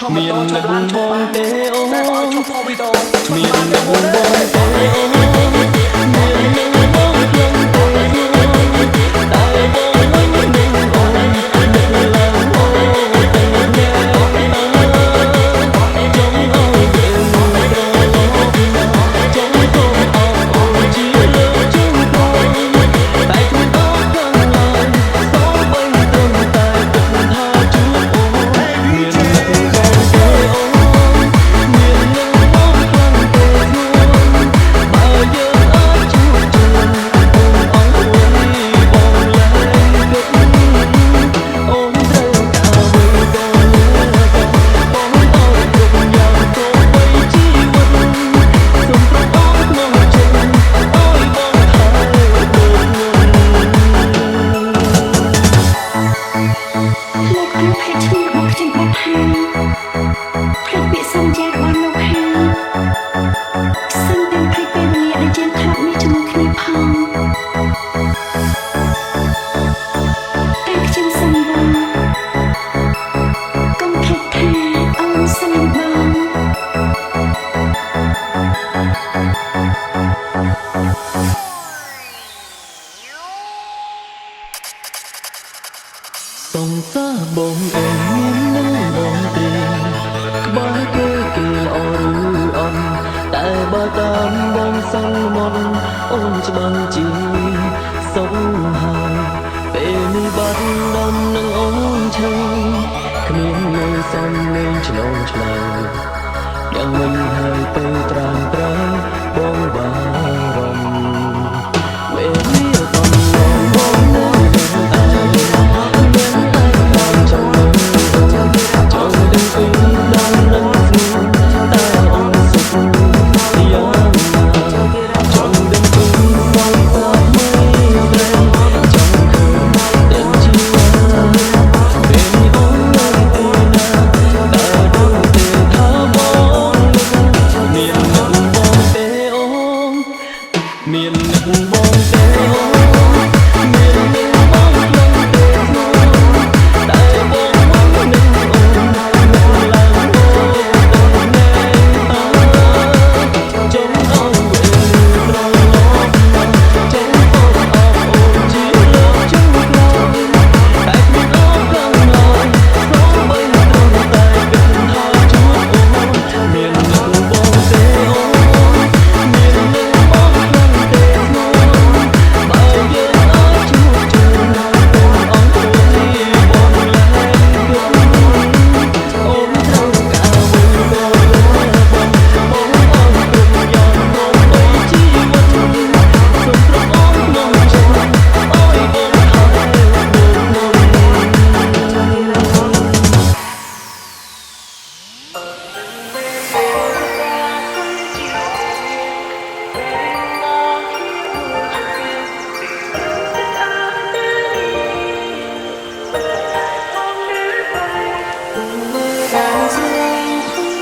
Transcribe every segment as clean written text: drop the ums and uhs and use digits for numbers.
miền nắng bom tê ô miền nắng bom tê ô miền nắng bom lăng tê luôn tại bom lăng nắng ôm nước làng ô tình nghe trong ôi biển đô trong cồn ồn chia chung con tại chúng có cơn làn gió bay tương tại cùng tha chúa miền nắng bom tê ô miền nắng bom lăng tê luôn bao giờ ở chúa trường cùng óng quay bom lại gấp ôm theo cả mây đỏ bom ôi cùng nhau tô bay chi quân dùng trong óc mong chừng ôi bom hai đột ngộtលោកគ្រូភេទឈ្មោះរបស់ខ្ញុំបាត់ហើយផ្លេចពាក្យសន្យារបស់លោកហើយសឹងទាំងផ្លេចពេលវេលាដែលយើងធ្លាប់មានជាមួយគ្នាផងតែខ្ញុំសន្យាកុំភ្លេចថាអូនស្នេហ៍បងសងសាបងអើយមាននឹងបងព្រៀងក្បែរគេគេល្អឬអន់តែបើតាមបងសងមន់អូនច្បាស់ជាសុខហើយពេលនេះបាត់ដំនឹងអូនឈឹងគ្មាននៅសំលេងឆ្លងឆ្លើយយ៉ាងមិនហើយទៅត្រាំត្រែងបងបារម្ភវេលាកំឡុងបងនៅអាយចង់ទាំងពីដល់នឹងខ្លួនតែអូនសុខយ៉ាងណាចង់ទាំងពីសងសាមិនត្រែងចង់ឃើញទាំងជីវិតពេលអូននៅទីណាតើដឹងទេថាបងមាននឹងបងទេអូនមាននឹងបងទេអូនមាននឹងបងលងទេខ្លួនតែបងមិននឹងអូននឹងឡើងអូនទៅណែចង់ឲ្យវេលាត្រឡប់ចង់អូនអបអូនជាលោកជុំក្រោយតែគ្មានអូនក្នុងឡើយសូម្បីត្រង់តែគិតថាជួបអូនមាននឹងបងទេអូនមាននឹងបងក្នុងទេខ្លួនបើយើងអាចជួបជុំអូនអង្គុយបងឡើងគិតអូនត្រូវការមួយដងបងអូនគ្រប់យ៉ាងមកបីជីវិតសូមប្រកបក្នុងចិត្តអើយបងហើយមុនការស្រឡាញ់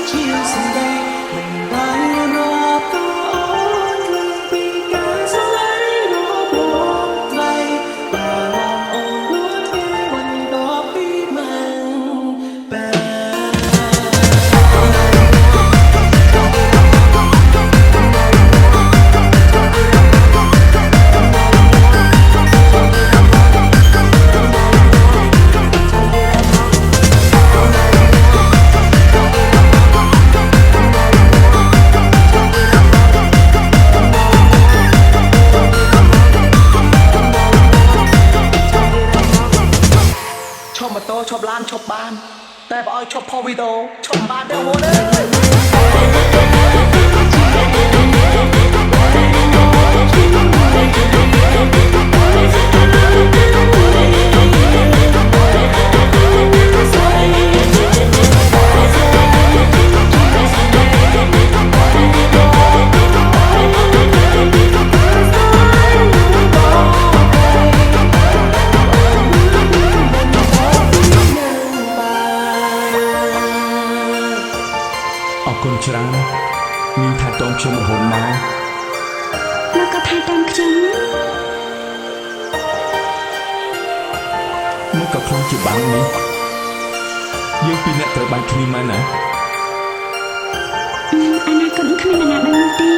ជាសម្ដីមិនបានរាប់ទៅអូនគ្លឹងពីការស្រឡាញ់របស់បងថ្លៃបានអូនលួចគេបន្ទាប់ពីមិនបែឈប់ម៉ូតូឈប់ឡានឈប់បានតែបើឲ្យឈប់ផុសវីដេអូឈប់បានទេអូនអរគុណច្រើននាងថែទាំខ្ញុំរហូតមកលោកក៏ថែទាំខ្ញុំ មកក៏ខ្លាចជាបាំងនេះ យើងពីរនាក់ត្រូវបានគ្នាមែនណា អនាគតនឹងគ្មាននរណាដឹងនោះទេ